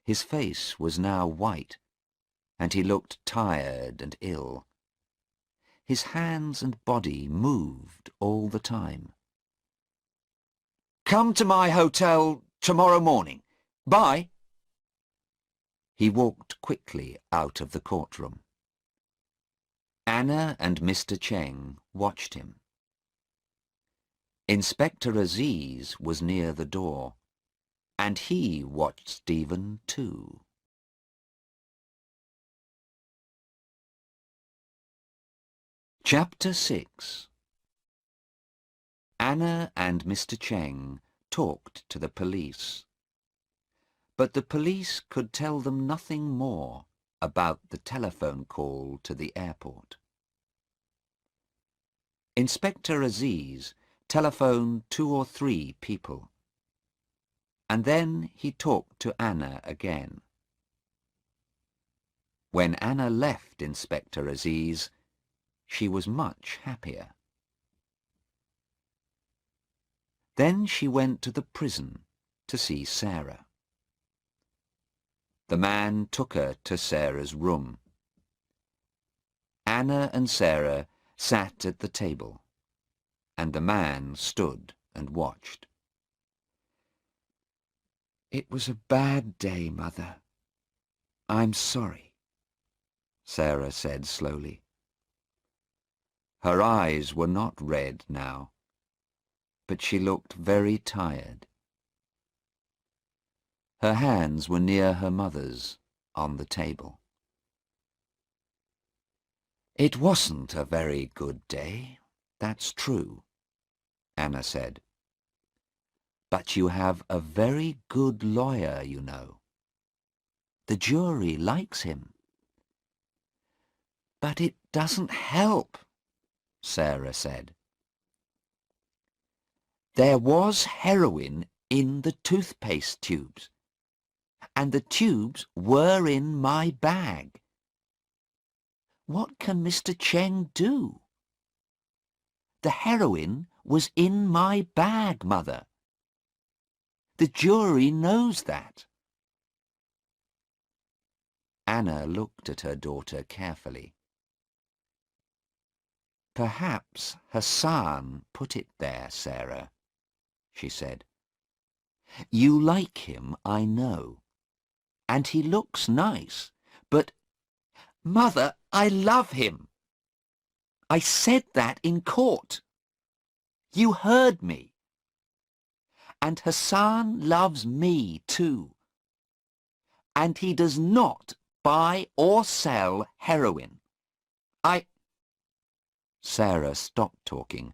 S1: His face was now white, and he looked tired and ill. His hands and body moved all the time.
S3: "Come to my hotel tomorrow morning. Bye."
S1: He walked quickly out of the courtroom. Anna and Mr. Cheng watched him. Inspector Aziz was near the door, and he watched Stephen too. Chapter 6. Anna and Mr. Cheng talked to the police, but the police could tell them nothing more about the telephone call to the airport. Inspector Aziz telephoned 2 or 3 people, and then he talked to Anna again. When Anna left Inspector Aziz, she was much happier. Then she went to the prison to see Sarah. The man took her to Sarah's room. Anna and Sarah sat at the table, and the man stood and watched. "It was a bad day, Mother. I'm sorry," Sarah said slowly. Her eyes were not red now, but she looked very tired. Her hands were near her mother's on the table. "It wasn't a very good day, that's true," Anna said. "But you have a very good lawyer, you know. The jury likes him." "But it doesn't help," Sarah said. "There was heroin in the toothpaste tubes, and the tubes were in my bag. What can Mr. Cheng do? The heroin was in my bag, Mother. The jury knows that." Anna looked at her daughter carefully. "Perhaps Hassan put it there, Sarah," she said. "You like him, I know, and he looks nice, but—" "Mother, I love him. I said that in court. You heard me. And Hassan loves me too. And he does not buy or sell heroin. Sarah stopped talking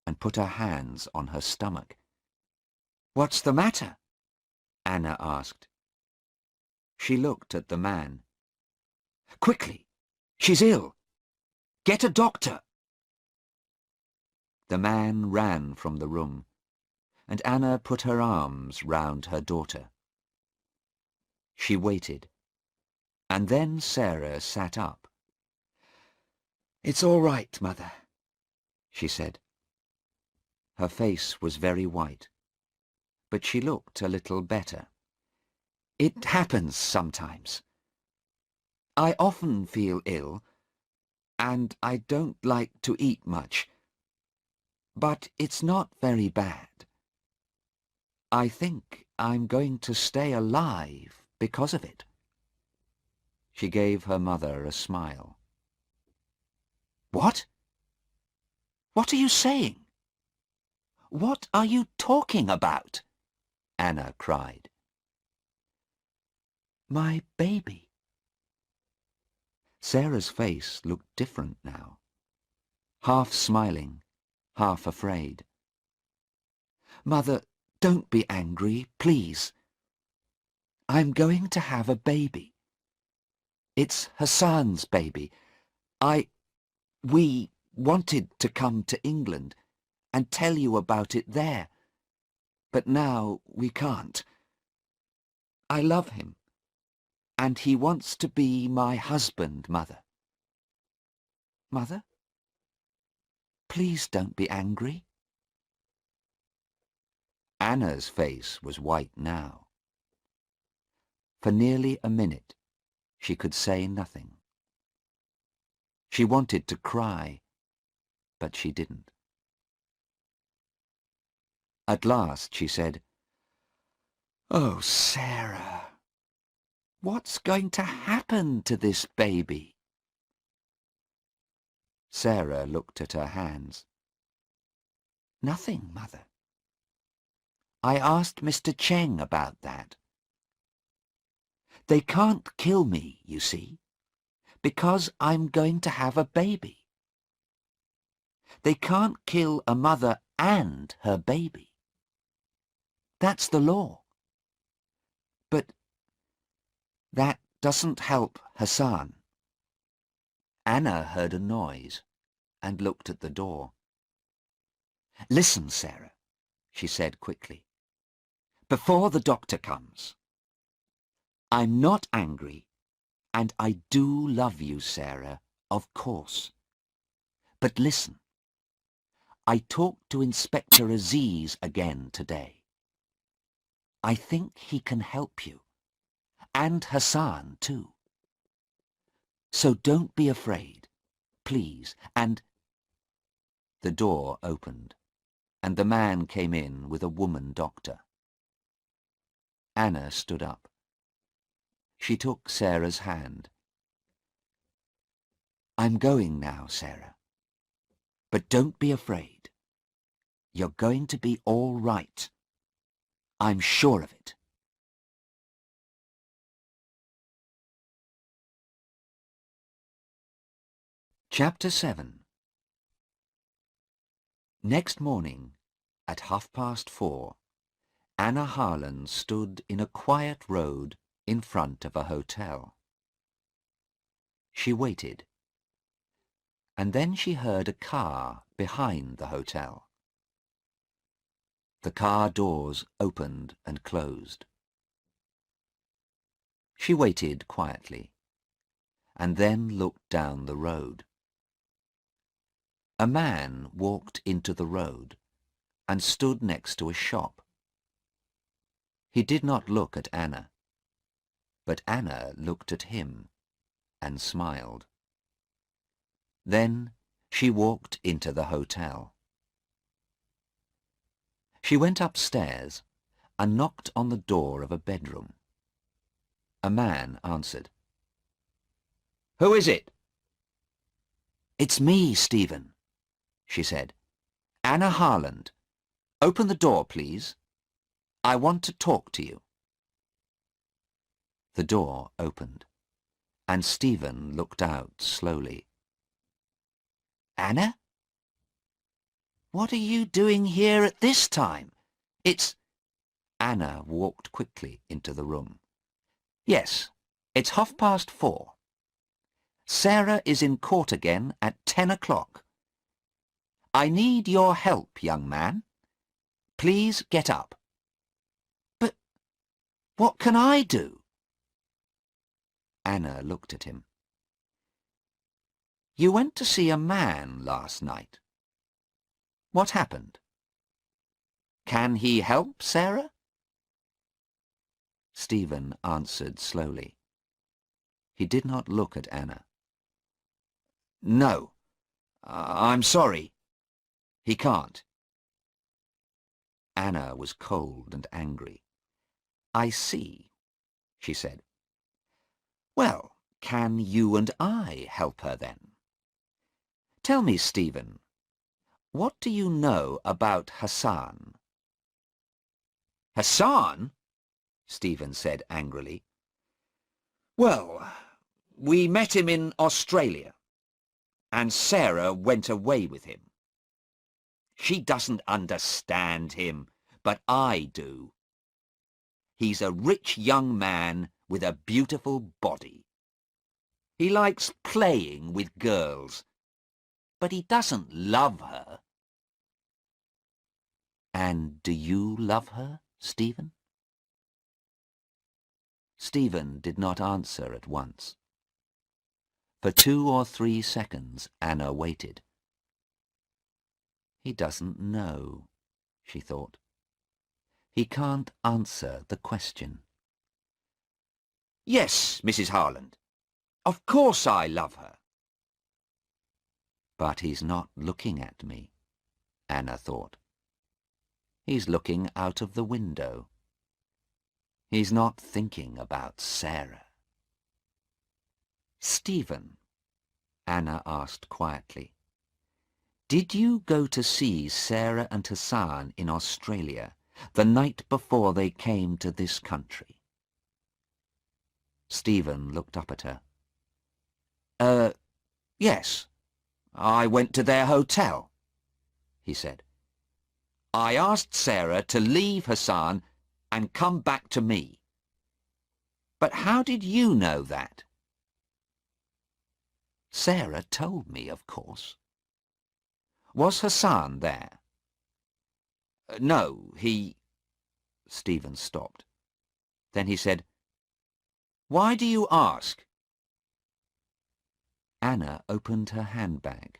S1: and put her hands on her stomach. "What's the matter?" Anna asked. She looked at the man. "Quickly! She's ill! Get a doctor!" The man ran from the room, and Anna put her arms round her daughter. She waited, and then Sarah sat up. "It's all right, Mother," she said. Her face was very white, but she looked a little better. "It happens sometimes. I often feel ill, and I don't like to eat much. But it's not very bad. I think I'm going to stay alive because of it." She gave her mother a smile. "What? What are you saying? What are you talking about?" Anna cried. "My baby." Sarah's face looked different now, half smiling, half afraid. "Mother, don't be angry, please. I'm going to have a baby. It's Hassan's baby. We wanted to come to England and tell you about it there, but now we can't. I love him, and he wants to be my husband, Mother. Mother, please don't be angry." Anna's face was white now. For nearly a minute, she could say nothing. She wanted to cry, but she didn't. At last she said, "Oh, Sarah, what's going to happen to this baby?" Sarah looked at her hands. "Nothing, Mother. I asked Mr. Cheng about that. They can't kill me, you see, because I'm going to have a baby. They can't kill a mother and her baby. That's the law. But that doesn't help Hassan. Anna heard a noise and looked at the door. Listen, Sarah, she said quickly, before the doctor comes. I'm not angry, and I do love you, Sarah, of course. But listen, I talked to Inspector Aziz again today. I think he can help you, and Hassan too. So don't be afraid, please, and... The door opened, and the man came in with a woman doctor. Anna stood up. She took Sarah's hand. I'm going now, Sarah. But don't be afraid. You're going to be all right. I'm sure of it. Chapter 7. Next morning, at 4:30, Anna Harland stood in a quiet road in front of a hotel. She waited, and then she heard a car behind the hotel. The car doors opened and closed. She waited quietly, and then looked down the road. A man walked into the road and stood next to a shop. He did not look at Anna, but Anna looked at him and smiled. Then she walked into the hotel. She went upstairs and knocked on the door of a bedroom. A man answered. "Who is it?" "It's me, Stephen," she said. "Anna Harland. Open the door, please. I want to talk to you." The door opened, and Stephen looked out slowly. "Anna? What are you doing here at this time? It's—" Anna walked quickly into the room. "Yes, it's 4:30. Sarah is in court again at 10 o'clock. I need your help, young man. Please get up." "But what can I do?" Anna looked at him. "You went to see a man last night. What happened? Can he help Sarah?" Stephen answered slowly. He did not look at Anna. "No, I'm sorry. He can't." Anna was cold and angry. "I see," she said. "Well, can you and I help her then? Tell me, Stephen, what do you know about Hassan?" "Hassan?" Stephen said angrily. "Well, we met him in Australia, and Sarah went away with him. She doesn't understand him, but I do. He's a rich young man with a beautiful body. He likes playing with girls, but he doesn't love her." "And do you love her, Stephen?" Stephen did not answer at once. For 2 or 3 seconds Anna waited. He doesn't know, she thought. He can't answer the question. "Yes, Mrs. Harland. Of course I love her." But he's not looking at me, Anna thought. He's looking out of the window. He's not thinking about Sarah. "Stephen," Anna asked quietly, "did you go to see Sarah and Hassan in Australia the night before they came to this country?" Stephen looked up at her. Yes. I went to their hotel. he said. I asked Sarah to leave Hassan and come back to me. But how did you know that? Sarah told me, of course. Was Hassan there? No, he... Stephen stopped. Then he said, Why do you ask? Anna opened her handbag.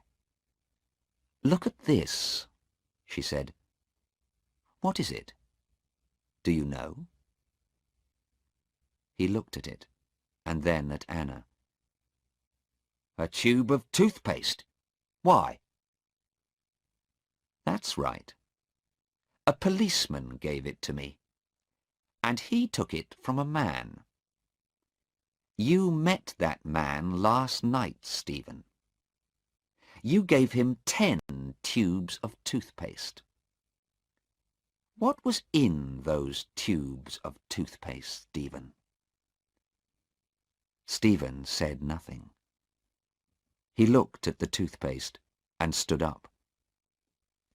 S1: Look at this, she said. What is it? Do you know? He looked at it, and then at Anna. A tube of toothpaste. Why? That's right. A policeman gave it to me, and he took it from a man. You met that man last night, Stephen. You gave him 10 tubes of toothpaste. What was in those tubes of toothpaste, Stephen? Stephen said nothing. He looked at the toothpaste and stood up.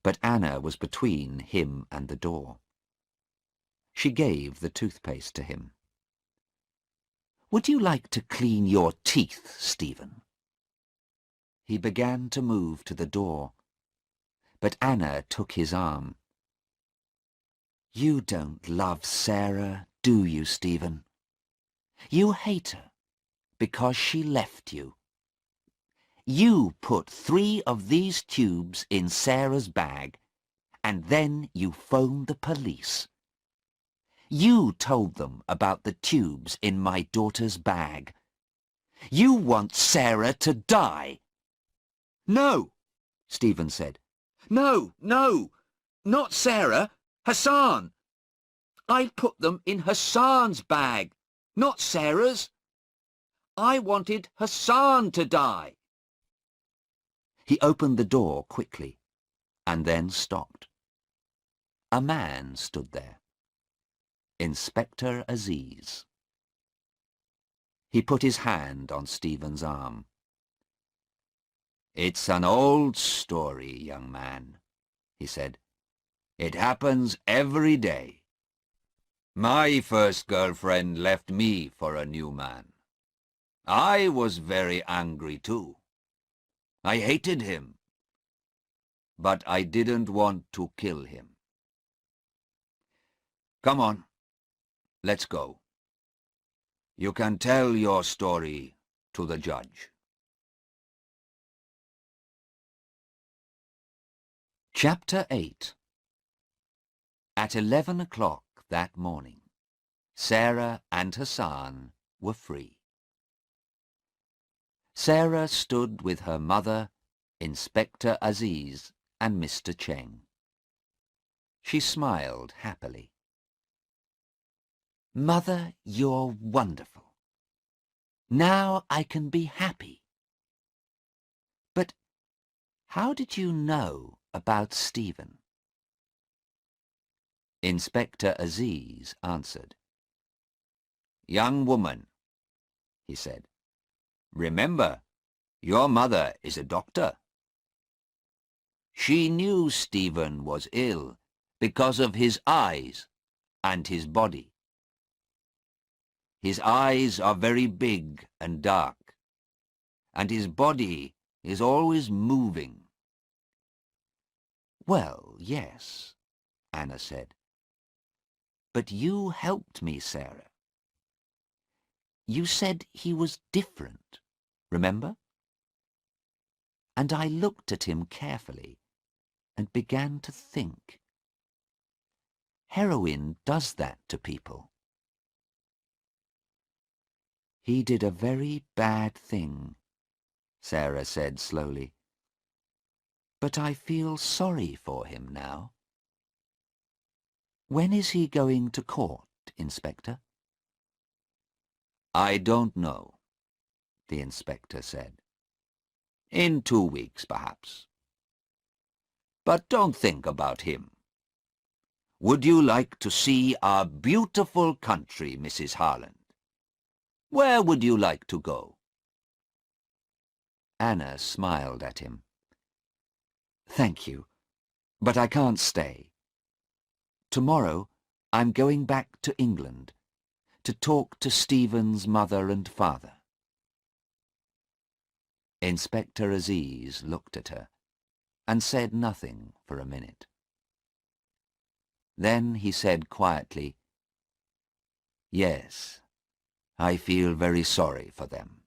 S1: But Anna was between him and the door. She gave the toothpaste to him. Would you like to clean your teeth, Stephen? He began to move to the door, but Anna took his arm. You don't love Sarah, do you, Stephen? You hate her because she left you. You put 3 of these tubes in Sarah's bag, and then you phoned the police. You told them about the tubes in my daughter's bag. You want Sarah to die. No, Stephen said. No, not Sarah, Hassan. I put them in Hassan's bag, not Sarah's. I wanted Hassan to die. He opened the door quickly, and then stopped. A man stood there. Inspector Aziz. He put his hand on Stephen's arm. It's an old story, young man, he said. It happens every day. My first girlfriend left me for a new man. I was very angry too. I hated him. But I didn't want to kill him. Come on. Let's go. You can tell your story to the judge. Chapter 8. At 11 o'clock that morning, Sarah and Hassan were free. Sarah stood with her mother, Inspector Aziz, and Mr. Cheng. She smiled happily. Mother, you're wonderful. Now I can be happy. But how did you know about Stephen? Inspector Aziz answered. Young woman, he said, remember, your mother is a doctor. She knew Stephen was ill because of his eyes and his body. His eyes are very big and dark, and his body is always moving. Well, yes, Anna said. But you helped me, Sarah. You said he was different, remember? And I looked at him carefully and began to think. Heroin does that to people. He did a very bad thing, Sarah said slowly. But I feel sorry for him now. When is he going to court, Inspector? I don't know, the inspector said. In 2 weeks, perhaps. But don't think about him. Would you like to see our beautiful country, Mrs. Harland? Where would you like to go? Anna smiled at him. Thank you. But I can't stay. Tomorrow I'm going back to England to talk to Stephen's mother and father. Inspector Aziz looked at her and said nothing for a minute. Then he said quietly, "Yes, I feel very sorry for them.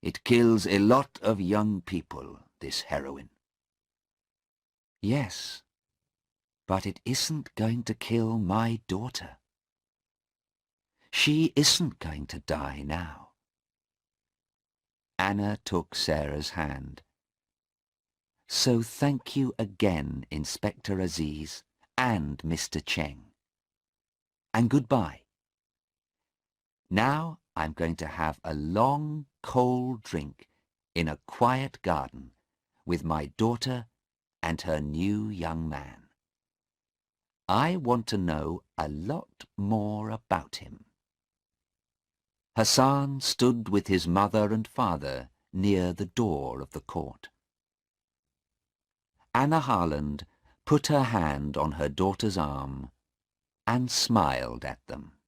S1: It kills a lot of young people, this heroin." "Yes, but it isn't going to kill my daughter. She isn't going to die now." Anna took Sarah's hand. "So thank you again, Inspector Aziz and Mr. Cheng. And goodbye. Now I'm going to have a long, cold drink in a quiet garden with my daughter and her new young man. I want to know a lot more about him." Hassan stood with his mother and father near the door of the court. Anna Harland put her hand on her daughter's arm and smiled at them.